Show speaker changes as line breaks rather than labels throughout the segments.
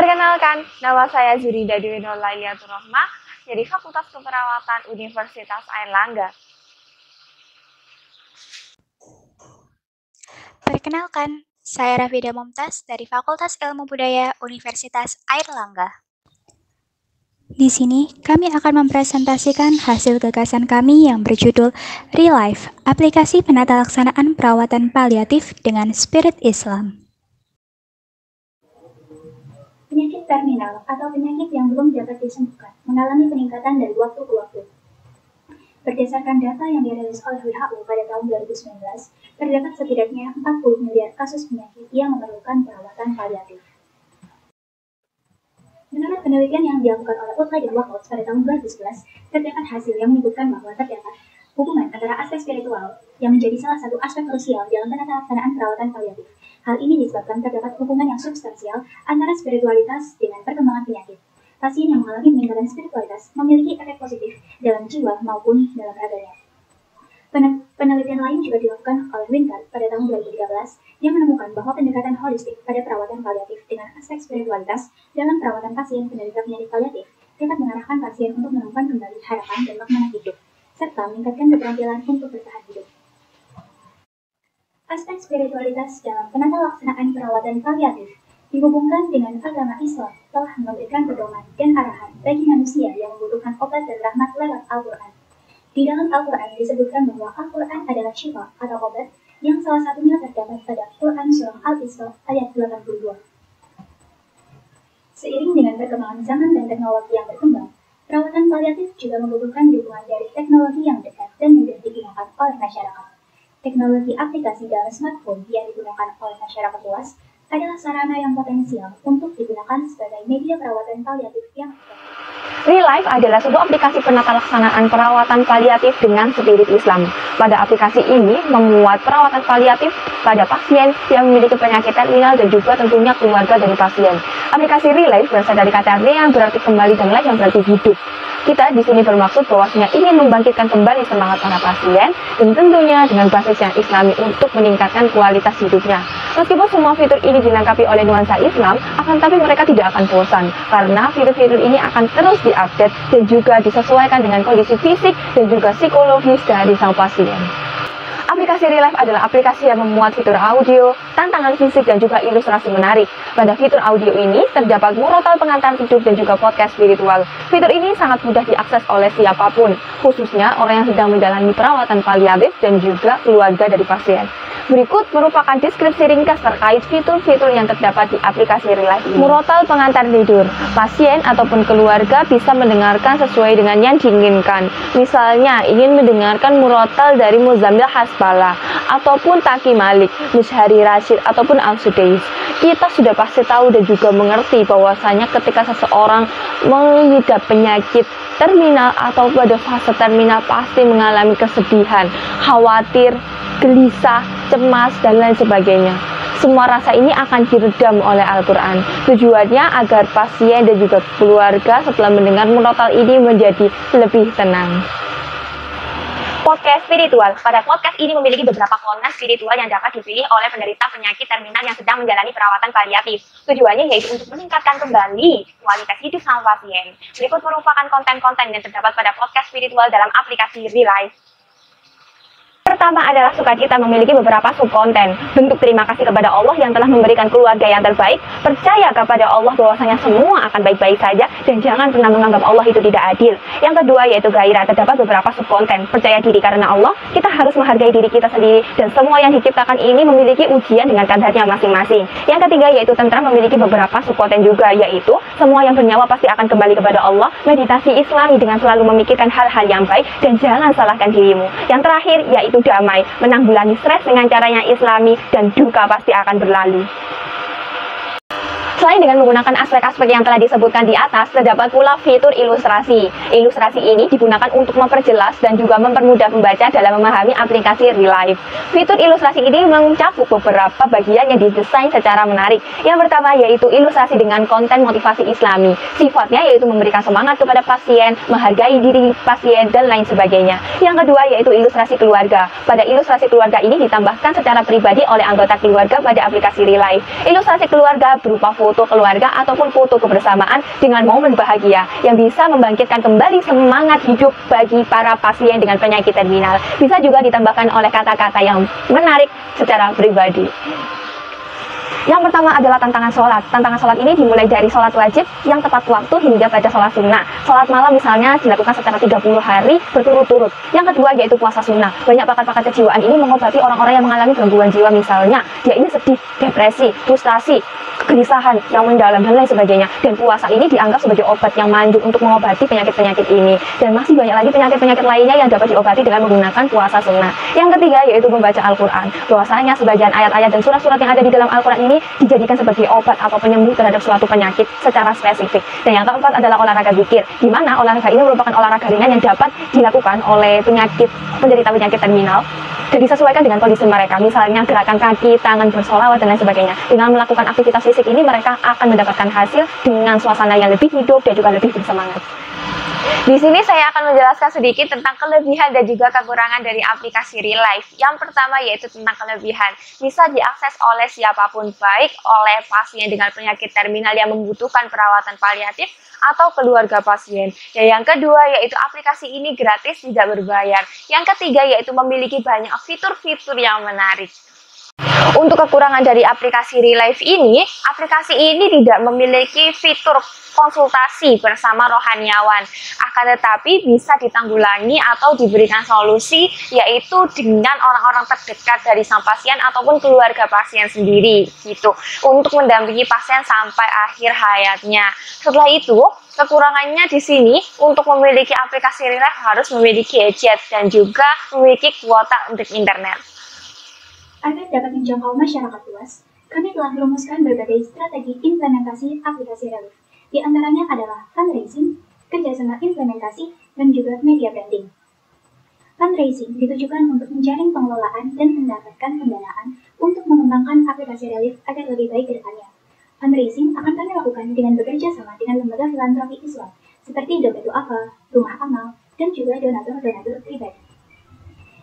Perkenalkan, nama saya Zurida Dewi Nurlailiatur Rahmah dari Fakultas Keperawatan Universitas Airlangga.
Perkenalkan, saya Rafida Mumtaz dari Fakultas Ilmu Budaya Universitas Airlangga. Di sini, kami akan mempresentasikan hasil gagasan kami yang berjudul Relife, aplikasi penata laksanaan perawatan paliatif dengan spirit Islam.
Penyakit terminal atau penyakit yang belum dapat disembuhkan mengalami peningkatan dari waktu ke waktu. Berdasarkan data yang dirilis oleh WHO pada tahun 2019, terdapat setidaknya 40 miliar kasus penyakit yang memerlukan perawatan paliatif. Menurut penelitian yang dilakukan oleh Utrecht dan Wacholt pada tahun 2011, terdapat hasil yang menyebutkan bahwa terdapat hubungan antara aspek spiritual yang menjadi salah satu aspek krusial dalam penata laksanaan perawatan paliatif. Hal ini disebabkan terdapat hubungan yang substansial antara spiritualitas dengan perkembangan penyakit. Pasien yang mengalami peningkatan spiritualitas memiliki efek positif dalam jiwa maupun dalam raganya. Penelitian lain juga dilakukan oleh Winkart pada tahun 2013 yang menemukan bahwa pendekatan holistik pada perawatan paliatif dengan aspek spiritualitas dalam perawatan pasien penderita penyakit paliatif dapat mengarahkan pasien untuk menemukan kembali harapan dan makna hidup, serta meningkatkan keterampilan untuk bertahan hidup. Aspek spiritualitas dalam penata laksanaan perawatan paliatif dihubungkan dengan agama Islam telah memberikan pedoman dan arahan bagi manusia yang membutuhkan obat dan rahmat lewat Al-Quran. Di dalam Al-Quran disebutkan bahwa Al-Quran adalah syifa atau obat yang salah satunya terdapat pada Quran Surah Al-Isra ayat 82. Seiring dengan perkembangan zaman dan teknologi yang berkembang, perawatan paliatif juga membutuhkan dukungan dari teknologi yang dekat dan mudah digunakan oleh masyarakat. Teknologi aplikasi dalam smartphone yang digunakan oleh masyarakat luas adalah sarana yang potensial untuk digunakan sebagai media perawatan paliatif yang efektif.
Relife adalah sebuah aplikasi penata laksanaan perawatan paliatif dengan spirit Islam. Pada aplikasi ini memuat perawatan paliatif pada pasien yang memiliki penyakit terminal dan juga tentunya keluarga dari pasien. Aplikasi Relife berasal dari kata yang berarti kembali dan life yang berarti hidup. Kita di sini bermaksud bahwasanya ingin membangkitkan kembali semangat para pasien dan tentunya dengan basis yang Islami untuk meningkatkan kualitas hidupnya. Meskipun semua fitur ini dilengkapi oleh nuansa Islam, akan tapi mereka tidak akan bosan karena fitur-fitur ini akan terus diupdate dan juga disesuaikan dengan kondisi fisik dan juga psikologis dari sang pasien. Aplikasi Relife adalah aplikasi yang memuat fitur audio, tantangan fisik, dan juga ilustrasi menarik. Pada fitur audio ini terdapat murotal pengantar hidup dan juga podcast spiritual. Fitur ini sangat mudah diakses oleh siapapun, khususnya orang yang sedang menjalani perawatan paliatif dan juga keluarga dari pasien. Berikut merupakan deskripsi ringkas terkait fitur-fitur yang terdapat di aplikasi Relife ini. Murotal pengantar tidur. Pasien ataupun keluarga bisa mendengarkan sesuai dengan yang diinginkan. Misalnya, ingin mendengarkan murotal dari Muzammil Hasbala, ataupun Taqi Malik, Mushari Rashid, ataupun Al-Sudais. Kita sudah pasti tahu dan juga mengerti bahwasanya ketika seseorang mengidap penyakit terminal atau pada fase terminal pasti mengalami kesedihan, khawatir, gelisah, cemas, dan lain sebagainya. Semua rasa ini akan diredam oleh Al-Quran. Tujuannya agar pasien dan juga keluarga setelah mendengar murotal ini menjadi lebih tenang. Podcast spiritual. Pada podcast ini memiliki beberapa konten spiritual yang dapat dipilih oleh penderita penyakit terminal yang sedang menjalani perawatan paliatif. Tujuannya yaitu untuk meningkatkan kembali kualitas hidup sang pasien. Berikut merupakan konten-konten yang terdapat pada podcast spiritual dalam aplikasi Relife. Pertama adalah sukacita memiliki beberapa subkonten. Bentuk terima kasih kepada Allah yang telah memberikan keluarga yang terbaik. Percaya kepada Allah bahwasanya semua akan baik-baik saja dan jangan pernah menganggap Allah itu tidak adil. Yang kedua yaitu gairah. Terdapat beberapa subkonten. Percaya diri karena Allah, kita harus menghargai diri kita sendiri dan semua yang diciptakan ini memiliki ujian dengan kadarnya masing-masing. Yang ketiga yaitu tentram, memiliki beberapa subkonten juga yaitu semua yang bernyawa pasti akan kembali kepada Allah. Meditasi Islami dengan selalu memikirkan hal-hal yang baik dan jangan salahkan dirimu. Yang terakhir yaitu damai, menanggulangi stres dengan caranya Islami dan duka pasti akan berlalu. Selain dengan menggunakan aspek-aspek yang telah disebutkan di atas, terdapat pula fitur ilustrasi. Ilustrasi ini digunakan untuk memperjelas dan juga mempermudah pembaca dalam memahami aplikasi Relife. Fitur ilustrasi ini mencakup beberapa bagian yang didesain secara menarik. Yang pertama yaitu ilustrasi dengan konten motivasi Islami. Sifatnya yaitu memberikan semangat kepada pasien, menghargai diri pasien, dan lain sebagainya. Yang kedua yaitu ilustrasi keluarga. Pada ilustrasi keluarga ini ditambahkan secara pribadi oleh anggota keluarga pada aplikasi Relife. Ilustrasi keluarga berupa foto, foto keluarga ataupun foto kebersamaan dengan momen bahagia yang bisa membangkitkan kembali semangat hidup bagi para pasien dengan penyakit terminal. Bisa juga ditambahkan oleh kata-kata yang menarik secara pribadi. Yang pertama adalah tantangan sholat. Tantangan sholat ini dimulai dari sholat wajib yang tepat waktu hingga baca sholat sunnah. Sholat malam misalnya dilakukan secara 30 hari berturut-turut. Yang kedua yaitu puasa sunnah. Banyak pakar-pakar kejiwaan ini mengobati orang-orang yang mengalami gangguan jiwa, misalnya dia ini sedih, depresi, frustasi, kegelisahan yang mendalam dan lain sebagainya. Dan puasa ini dianggap sebagai obat yang manjur untuk mengobati penyakit-penyakit ini. Dan masih banyak lagi penyakit-penyakit lainnya yang dapat diobati dengan menggunakan puasa sunnah. Yang ketiga yaitu membaca Al-Quran. Bahwasanya sebagian ayat-ayat dan surat-surat yang ada di dalam Al-Quran ini dijadikan sebagai obat atau penyembuh terhadap suatu penyakit secara spesifik. Dan yang keempat adalah olahraga zikir, di mana olahraga ini merupakan olahraga ringan yang dapat dilakukan oleh penderita penyakit terminal dan disesuaikan dengan kondisi mereka. Misalnya gerakan kaki, tangan bersolawat dan lain sebagainya. Dengan melakukan aktivitas fisik ini mereka akan mendapatkan hasil dengan suasana yang lebih hidup dan juga lebih bersemangat. Di sini saya akan menjelaskan sedikit tentang kelebihan dan juga kekurangan dari aplikasi Real Life. Yang pertama yaitu tentang kelebihan. Bisa diakses oleh siapapun, baik oleh pasien dengan penyakit terminal yang membutuhkan perawatan paliatif atau keluarga pasien. Dan yang kedua yaitu aplikasi ini gratis, tidak berbayar. Yang ketiga yaitu memiliki banyak fitur-fitur yang menarik. Untuk kekurangan dari aplikasi Real Life ini, aplikasi ini tidak memiliki fitur konsultasi bersama rohaniawan, akan tetapi bisa ditanggulangi atau diberikan solusi yaitu dengan orang-orang terdekat dari sang pasien ataupun keluarga pasien sendiri gitu, untuk mendampingi pasien sampai akhir hayatnya. Setelah itu, kekurangannya di sini untuk memiliki aplikasi Real Life harus memiliki gadget dan juga memiliki kuota untuk internet.
Agar dapat menjangkau masyarakat luas, kami telah merumuskan berbagai strategi implementasi aplikasi Real Life. Di antaranya adalah fundraising, kerjasama implementasi, dan juga media branding. Fundraising ditujukan untuk menjaring pengelolaan dan mendapatkan pendanaan untuk mengembangkan aplikasi Real Life agar lebih baik ke depannya. Fundraising akan kami lakukan dengan bekerja sama dengan lembaga filantropi Islam, seperti Dompet Duafa, Rumah Amal, dan juga donatur-donatur pribadi.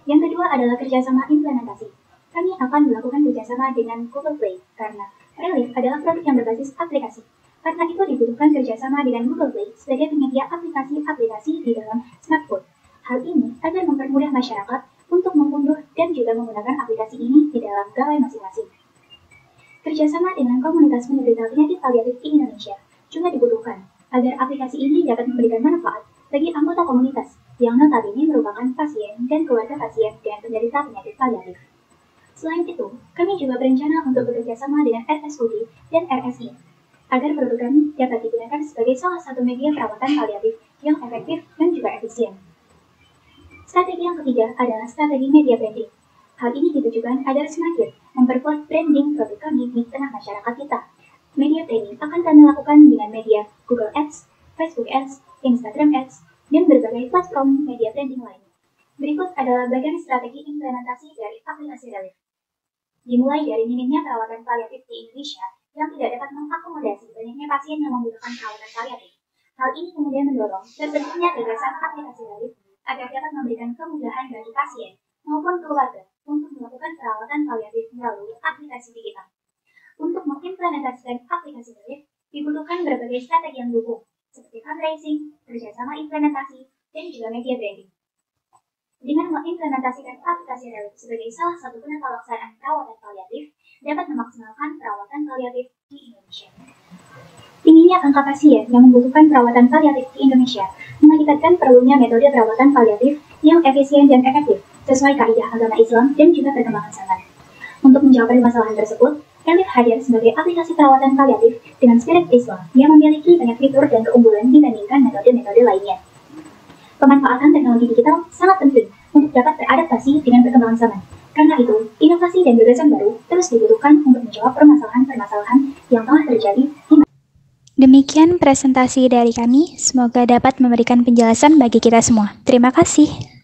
Yang kedua adalah kerjasama implementasi. Kami akan melakukan kerjasama dengan Google Play, karena Real Life adalah produk yang berbasis aplikasi. Karena itu dibutuhkan kerjasama dengan Google Play sebagai penyedia aplikasi-aplikasi di dalam smartphone. Hal ini agar mempermudah masyarakat untuk mengunduh dan juga menggunakan aplikasi ini di dalam gawai masing-masing. Kerjasama dengan komunitas penderita penyakit paliatif di Indonesia juga dibutuhkan agar aplikasi ini dapat memberikan manfaat bagi anggota komunitas yang notabene merupakan pasien dan keluarga pasien dengan penderita penyakit paliatif. Selain itu, kami juga berencana untuk bekerja sama dengan RSUD dan RSI, agar produk kami dapat digunakan sebagai salah satu media perawatan paliatif yang efektif dan juga efisien. Strategi yang ketiga adalah strategi media branding. Hal ini ditujukan agar semakin memperkuat branding produk kami di tengah masyarakat kita. Media branding akan kami lakukan dengan media Google Ads, Facebook Ads, Instagram Ads, dan berbagai platform media branding lainnya. Berikut adalah bagian strategi implementasi dari aplikasi Real Life. Dimulai dari minimnya perawatan paliatif di Indonesia yang tidak dapat mengakomodasi banyaknya pasien yang membutuhkan perawatan paliatif. Hal ini kemudian mendorong terbentuknya gagasan aplikasi Real Life agar dapat memberikan kemudahan bagi pasien maupun keluarga untuk melakukan perawatan paliatif melalui aplikasi digital. Untuk mengimplementasikan aplikasi Real Life dibutuhkan berbagai strategi yang mendukung, seperti fundraising, kerjasama implementasi, dan juga media branding. Dengan mengimplementasikan aplikasi Real Life sebagai salah satu penata laksanaan perawatan paliatif, dapat memaksimalkan perawatan paliatif di Indonesia. Tingginya angka pasien yang membutuhkan perawatan paliatif di Indonesia mengakibatkan perlunya metode perawatan paliatif yang efisien dan efektif sesuai kaidah agama Islam dan juga perkembangan zaman. Untuk menjawab permasalahan tersebut, Real Life hadir sebagai aplikasi perawatan paliatif dengan spirit Islam yang memiliki banyak fitur dan keunggulan dibandingkan metode-metode lainnya. Pemanfaatan teknologi digital sangat penting untuk dapat beradaptasi dengan perkembangan zaman. Karena itu, inovasi dan gagasan baru terus dibutuhkan untuk menjawab permasalahan-permasalahan yang telah terjadi.
Demikian presentasi dari kami, semoga dapat memberikan penjelasan bagi kita semua. Terima kasih.